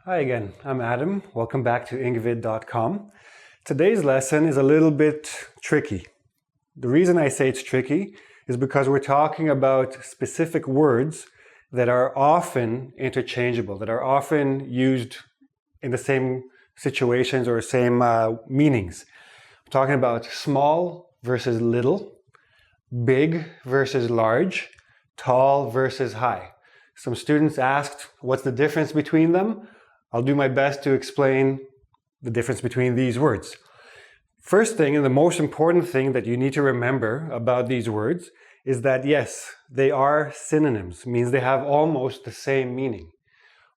Hi again, I'm Adam. Welcome back to engVid.com. Today's lesson is a little bit tricky. The reason I say it's tricky is because we're talking about specific words that are often interchangeable, that are often used in the same situations or same meanings. I'm talking about small versus little, big versus large, tall versus high. Some students asked, what's the difference between them? I'll do my best to explain the difference between these words. First thing, and the most important thing that you need to remember about these words is that yes, they are synonyms, means they have almost the same meaning.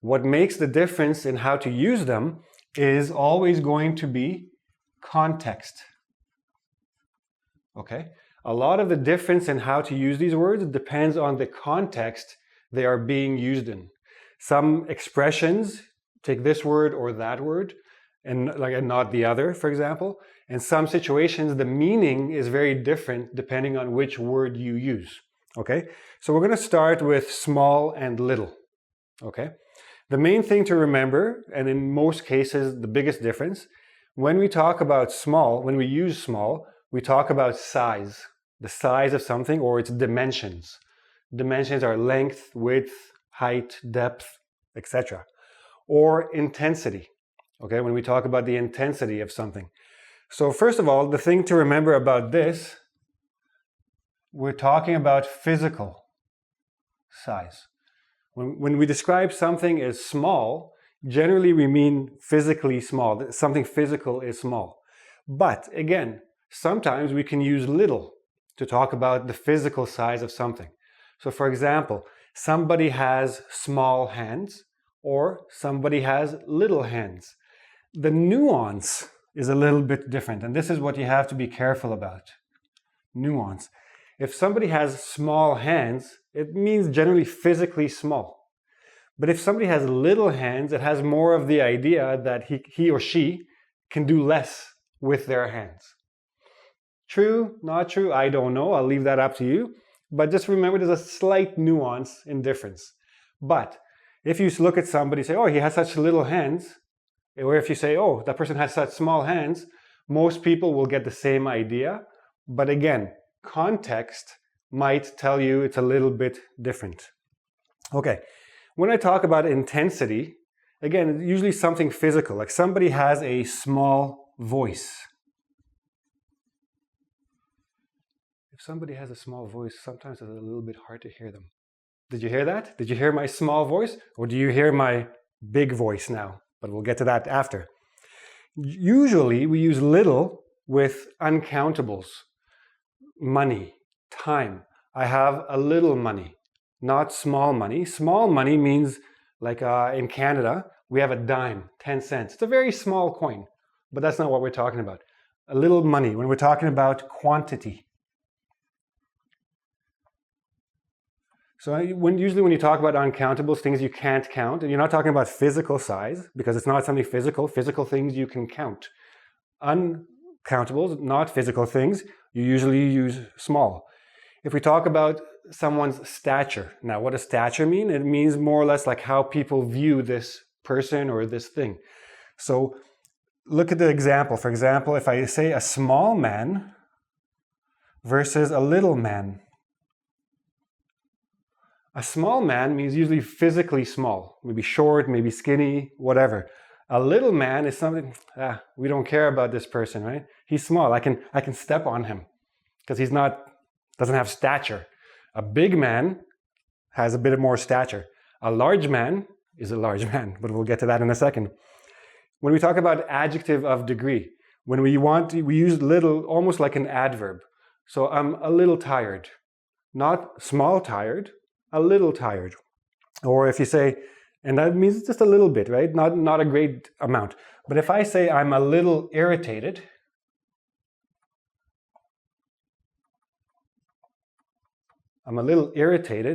What makes the difference in how to use them is always going to be context. Okay? A lot of the difference in how to use these words depends on the context they are being used in. Some expressions take this word or that word and not the other, for example. In some situations, the meaning is very different depending on which word you use. Okay? So we're going to start with small and little. Okay? The main thing to remember, and in most cases the biggest difference, when we talk about small, when we use small, we talk about size, the size of something or its dimensions. Dimensions are length, width, height, depth, etc. Or intensity, okay, when we talk about the intensity of something. So first of all, the thing to remember about this, we're talking about physical size. When we describe something as small, generally we mean physically small, something physical is small. But again, sometimes we can use little to talk about the physical size of something. So for example, somebody has small hands, or somebody has little hands. The nuance is a little bit different, and this is what you have to be careful about. Nuance. If somebody has small hands, it means generally physically small. But if somebody has little hands, it has more of the idea that he or she can do less with their hands. True, not true, I don't know. I'll leave that up to you. But just remember there's a slight nuance in difference. But if you look at somebody and say, oh, he has such little hands, or if you say, oh, that person has such small hands, most people will get the same idea. But again, context might tell you it's a little bit different. Okay, when I talk about intensity, again, it's usually something physical, like somebody has a small voice. If somebody has a small voice, sometimes it's a little bit hard to hear them. Did you hear that? Did you hear my small voice? Or do you hear my big voice now? But we'll get to that after. Usually we use little with uncountables. Money, time. I have a little money, not small money. Small money means, like in Canada, we have a dime, 10 cents. It's a very small coin, but that's not what we're talking about. A little money, when we're talking about quantity. So usually when you talk about uncountables, things you can't count, and you're not talking about physical size, because it's not something physical. Physical things you can count. Uncountables, not physical things, you usually use small. If we talk about someone's stature, now what does stature mean? It means more or less like how people view this person or this thing. So look at the example. For example, if I say a small man versus a little man. A small man means usually physically small, maybe short, maybe skinny, whatever. A little man is something, we don't care about this person, right? He's small, I can step on him because doesn't have stature. A big man has a bit more stature. A large man is a large man, but we'll get to that in a second. When we talk about adjective of degree, when we use little almost like an adverb. So I'm a little tired, not small tired, a little tired. Or if you say, and that means just a little bit, right? Not a great amount. But if I say I'm a little irritated,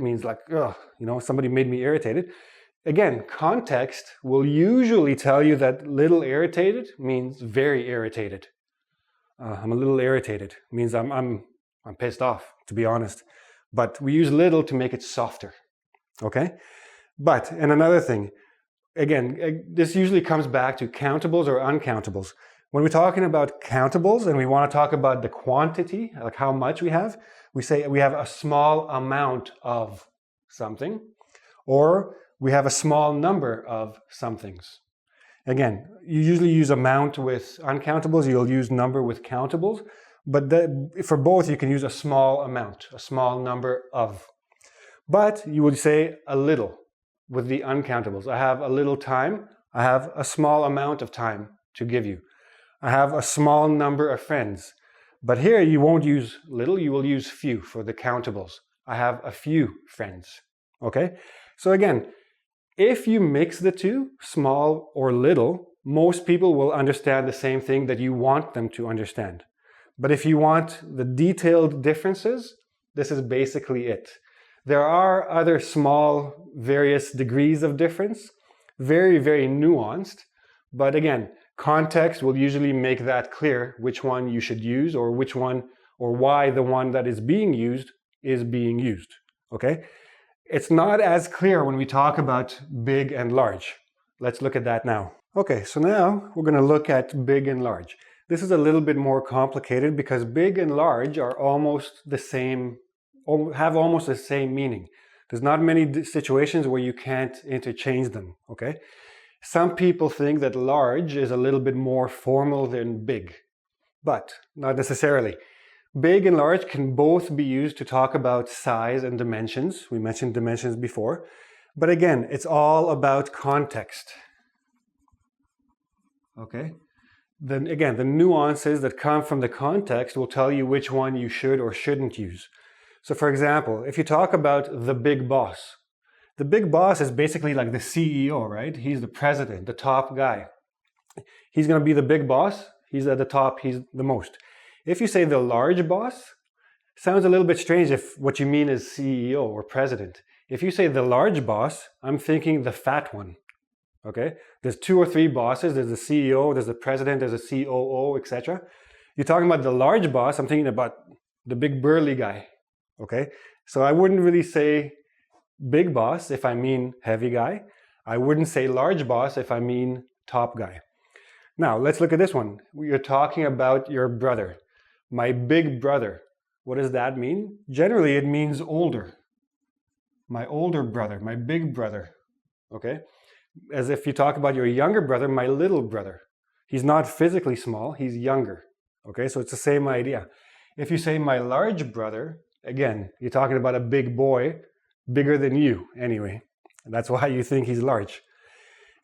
means like, somebody made me irritated. Again, context will usually tell you that little irritated means very irritated. I'm a little irritated, means I'm pissed off, to be honest. But we use little to make it softer, okay? But, and another thing, again, this usually comes back to countables or uncountables. When we're talking about countables and we want to talk about the quantity, like how much we have, we say we have a small amount of something, or we have a small number of somethings. Again, you usually use amount with uncountables, you'll use number with countables, but for both you can use a small amount, a small number of. But you would say a little with the uncountables. I have a little time, I have a small amount of time to give you. I have a small number of friends. But here you won't use little, you will use few for the countables. I have a few friends. Okay? So again, if you mix the two, small or little, most people will understand the same thing that you want them to understand. But if you want the detailed differences, this is basically it. There are other small, various degrees of difference, very, very nuanced, but again, context will usually make that clear which one you should use or which one or why the one that is being used, okay? It's not as clear when we talk about big and large. Let's look at that now. Okay, so now we're going to look at big and large. This is a little bit more complicated because big and large are almost the same, have almost the same meaning. There's not many situations where you can't interchange them, okay? Some people think that large is a little bit more formal than big, but not necessarily. Big and large can both be used to talk about size and dimensions. We mentioned dimensions before, but again, it's all about context. Okay? Then again, the nuances that come from the context will tell you which one you should or shouldn't use. So for example, if you talk about the big boss, the big boss is basically like the CEO, right? He's the president, the top guy. He's going to be the big boss. He's at the top. He's the most. If you say the large boss, sounds a little bit strange if what you mean is CEO or president. If you say the large boss, I'm thinking the fat one. Okay? There's 2 or 3 bosses. There's the CEO, there's the president, there's a COO, etc. You're talking about the large boss, I'm thinking about the big burly guy. Okay? So I wouldn't really say big boss if I mean heavy guy. I wouldn't say large boss if I mean top guy. Now, let's look at this one. You're talking about your brother. My big brother. What does that mean? Generally, it means older. My older brother, my big brother. Okay? As if you talk about your younger brother, my little brother. He's not physically small, he's younger. Okay? So it's the same idea. If you say my large brother, again, you're talking about a big boy, bigger than you anyway. And that's why you think he's large.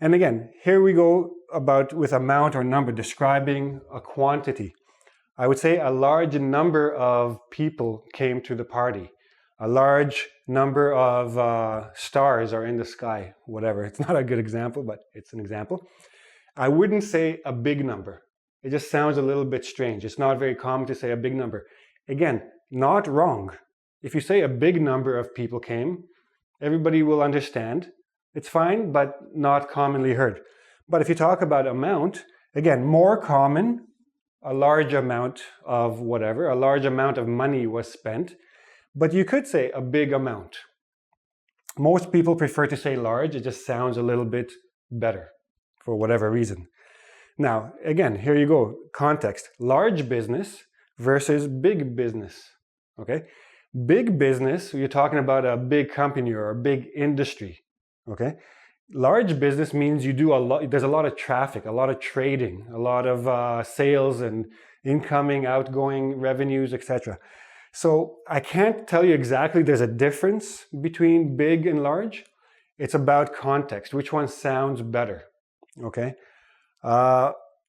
And again, here we go about with amount or number, describing a quantity. I would say a large number of people came to the party. A large number of stars are in the sky, whatever. It's not a good example, but it's an example. I wouldn't say a big number. It just sounds a little bit strange. It's not very common to say a big number. Again, not wrong. If you say a big number of people came, everybody will understand. It's fine, but not commonly heard. But if you talk about amount, again, more common, a large amount of whatever, a large amount of money was spent, but you could say a big amount. Most people prefer to say large, it just sounds a little bit better for whatever reason. Now, again, here you go, context. Large business versus big business, okay? Big business, you're talking about a big company or a big industry, okay? Large business means you do a lot, there's a lot of traffic, a lot of trading, a lot of sales and incoming, outgoing revenues, etc. So I can't tell you exactly there's a difference between big and large. It's about context, which one sounds better, okay?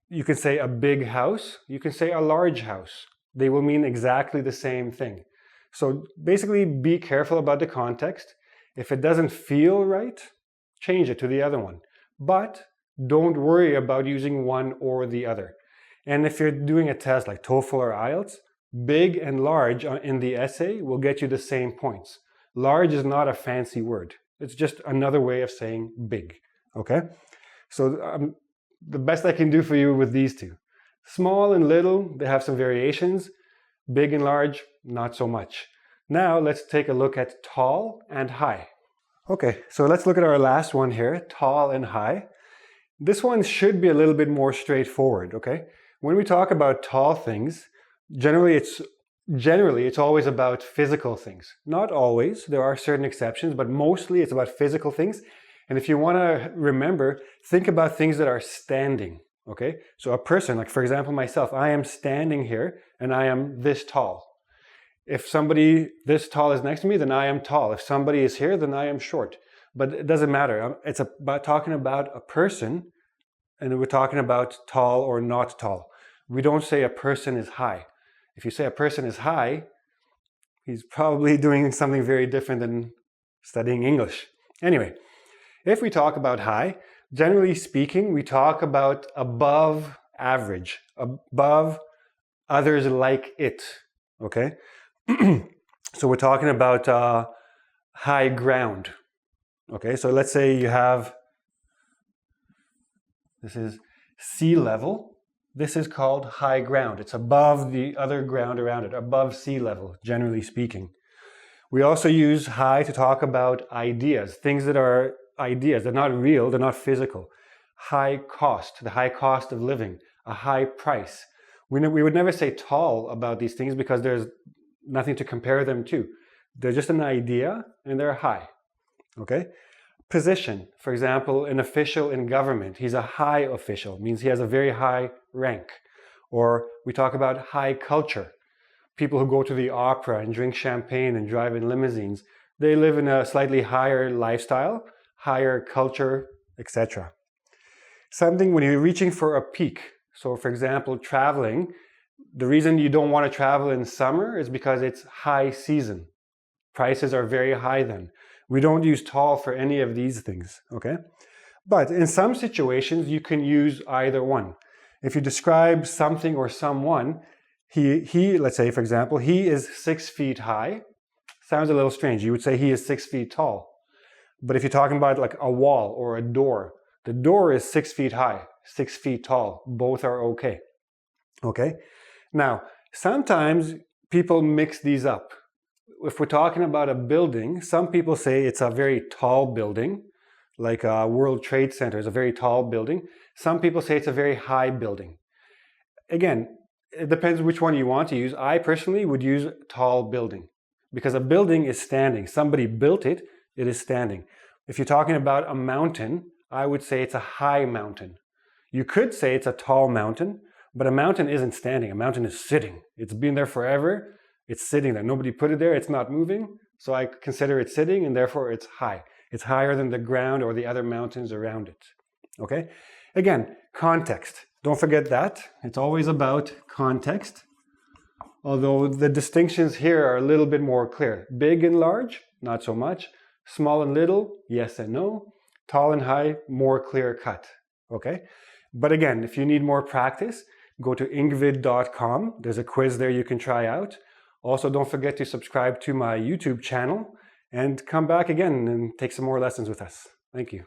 You can say a big house, you can say a large house. They will mean exactly the same thing. So basically be careful about the context. If it doesn't feel right, change it to the other one. But don't worry about using one or the other. And if you're doing a test like TOEFL or IELTS, big and large in the essay will get you the same points. Large is not a fancy word. It's just another way of saying big, okay? So the best I can do for you with these two. Small and little, they have some variations. Big and large, not so much. Now let's take a look at tall and high. Okay, so let's look at our last one here, tall and high. This one should be a little bit more straightforward, okay? When we talk about tall things, generally it's always about physical things. Not always, there are certain exceptions, but mostly it's about physical things. And if you want to remember, think about things that are standing, okay? So a person, like for example myself, I am standing here and I am this tall. If somebody this tall is next to me, then I am tall. If somebody is here, then I am short. But it doesn't matter. It's about talking about a person, and we're talking about tall or not tall. We don't say a person is high. If you say a person is high, he's probably doing something very different than studying English. Anyway, if we talk about high, generally speaking, we talk about above average, above others like it, okay? So we're talking about high ground. Okay, so let's say you have, this is sea level. This is called high ground. It's above the other ground around it, above sea level, generally speaking. We also use high to talk about ideas, things that are ideas. They're not real, they're not physical. High cost, the high cost of living, a high price. We would never say tall about these things because there's nothing to compare them to. They're just an idea and they're high, okay? Position, for example, an official in government. He's a high official, means he has a very high rank. Or we talk about high culture. People who go to the opera and drink champagne and drive in limousines, they live in a slightly higher lifestyle, higher culture, etc. Something when you're reaching for a peak. So for example, traveling, the reason you don't want to travel in summer is because it's high season. Prices are very high then. We don't use tall for any of these things, okay? But in some situations, you can use either one. If you describe something or someone, let's say, for example, he is 6 feet high. Sounds a little strange. You would say he is 6 feet tall. But if you're talking about like a wall or a door, the door is 6 feet high, 6 feet tall. Both are okay, okay? Now, sometimes people mix these up. If we're talking about a building, some people say it's a very tall building, like a World Trade Center is a very tall building. Some people say it's a very high building. Again, it depends which one you want to use. I personally would use tall building because a building is standing. Somebody built it, it is standing. If you're talking about a mountain, I would say it's a high mountain. You could say it's a tall mountain, but a mountain isn't standing. A mountain is sitting. It's been there forever. It's sitting there. Nobody put it there. It's not moving. So I consider it sitting and therefore it's high. It's higher than the ground or the other mountains around it. Okay? Again, context. Don't forget that. It's always about context. Although the distinctions here are a little bit more clear. Big and large, not so much. Small and little, yes and no. Tall and high, more clear cut. Okay? But again, if you need more practice, go to engvid.com. There's a quiz there you can try out. Also, don't forget to subscribe to my YouTube channel and come back again and take some more lessons with us. Thank you.